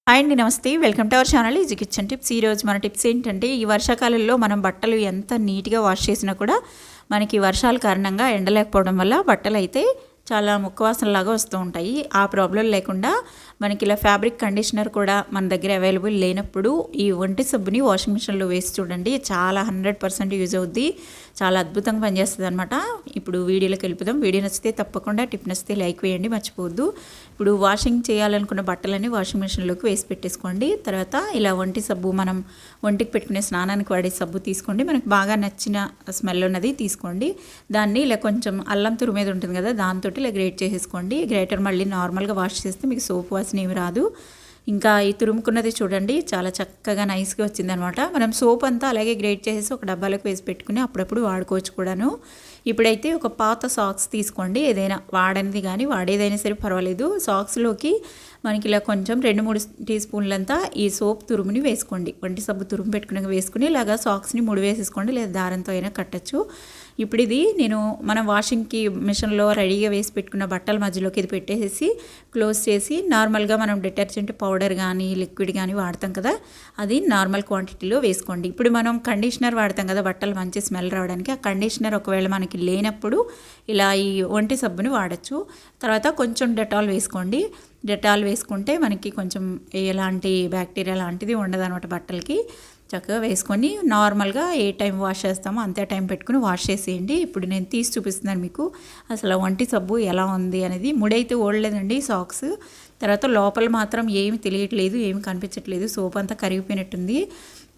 Hi అండి, నమస్తే. Welcome to our channel easy kitchen tips. ఈరోజు మన టిప్స్ ఏంటంటే, ఈ వర్షాకాలంలో మనం బట్టలు ఎంత నీట్గా వాష్ చేసినా కూడా మనకి వర్షాల కారణంగా ఎండలేకపోవడం వల్ల బట్టలు అయితే చాలా ముక్కవాసనలాగా వస్తూ ఉంటాయి. ఆ ప్రాబ్లం లేకుండా మనకి ఇలా ఫ్యాబ్రిక్ కండిషనర్ కూడా మన దగ్గర అవైలబుల్ లేనప్పుడు ఈ ఒంటి సబ్బుని వాషింగ్ మిషన్లో వేసి చూడండి. చాలా 100% యూజ్ అవుద్ది. చాలా అద్భుతంగా పనిచేస్తుంది అనమాట. ఇప్పుడు వీడియోలోకి వెళ్ళిపోదాం. వీడియో నచ్చితే తప్పకుండా, టిప్ నచ్చితే లైక్ వేయండి, మర్చిపోవద్దు. ఇప్పుడు వాషింగ్ చేయాలనుకున్న బట్టలని వాషింగ్ మిషన్లోకి వేసి పెట్టేసుకోండి. తర్వాత ఇలా ఒంటి సబ్బు, మనం ఒంటికి పెట్టుకునే స్నానానికి వాడే సబ్బు తీసుకోండి. మనకు బాగా నచ్చిన స్మెల్ ఉన్నది తీసుకోండి. దాన్ని ఇలా కొంచెం అల్లం తురుమేది ఉంటుంది కదా, దాంతో ఇలా గ్రేట్ చేసేసుకోండి. గ్రేటర్ మళ్ళీ నార్మల్గా వాష్ చేస్తే మీకు సోప్ వాసన ఏమి రాదు. ఇంకా ఈ తురుముకున్నది చూడండి, చాలా చక్కగా నైస్గా వచ్చిందనమాట. మనం సోప్ అంతా అలాగే గ్రేట్ చేసేసి ఒక డబ్బాలోకి వేసి పెట్టుకుని అప్పుడప్పుడు వాడుకోవచ్చు కూడాను. ఇప్పుడైతే ఒక పాత సాక్స్ తీసుకోండి. ఏదైనా వాడనిది కానీ వాడేదైనా సరే పర్వాలేదు. సాక్స్లోకి మనకి ఇలా కొంచెం 2-3 టీ స్పూన్లంతా ఈ సోప్ తురుముని వేసుకోండి. వంటి సబ్బు తురుము పెట్టుకుని వేసుకుని ఇలాగా సాక్స్ని 3 వేసేసుకోండి, లేదా దారంతో అయినా కట్టచ్చు. ఇప్పుడు ఇది నేను మనం వాషింగ్కి మిషన్లో రెడీగా వేసి పెట్టుకున్న బట్టల మధ్యలోకి ఇది పెట్టేసి క్లోజ్ చేసి, నార్మల్గా మనం డిటర్జెంట్ పౌడర్ కానీ లిక్విడ్ కానీ వాడతాం కదా, అది నార్మల్ క్వాంటిటీలో వేసుకోండి. ఇప్పుడు మనం కండిషనర్ వాడతాం కదా బట్టలు మంచి స్మెల్ రావడానికి, ఆ కండిషనర్ ఒకవేళ మనకి లేనప్పుడు ఇలా ఈ ఒంటి సబ్బుని వాడచ్చు. తర్వాత కొంచెం డెటాల్ వేసుకోండి. డెటాల్ వేసుకుంటే మనకి కొంచెం ఎలాంటి బ్యాక్టీరియా లాంటిది ఉండదన్నమాట బట్టలకి. చక్కగా వేసుకొని నార్మల్గా ఏ టైం వాష్ చేస్తామో అంతే టైం పెట్టుకుని వాష్ చేసేయండి. ఇప్పుడు నేను తీసి చూపిస్తున్నాను మీకు అసలు ఒంటి సబ్బు ఎలా ఉంది అనేది. ముడైతే ఓడలేదండి సాక్స్. తర్వాత లోపల మాత్రం ఏమి తెలియట్లేదు, ఏమి కనిపించట్లేదు, సోప్ అంతా కరిగిపోయినట్టుంది.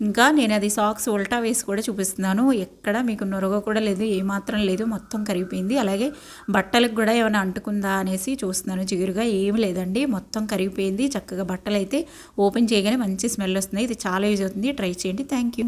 ఇంకా నేను అది సాక్స్ ఉల్టా వేసి కూడా చూపిస్తున్నాను. ఎక్కడ మీకు నొరగ కూడా లేదు, ఏమాత్రం లేదు, మొత్తం కరిగిపోయింది. అలాగే బట్టలకు కూడా ఏమైనా అంటుకుందా అనేసి చూస్తున్నాను. జిగురుగా ఏమి లేదండి, మొత్తం కరిగిపోయింది. చక్కగా బట్టలు అయితే ఓపెన్ చేయగానే మంచి స్మెల్ వస్తుంది. ఇది చాలా యూజ్ అవుతుంది, ట్రై చేయండి. Thank you.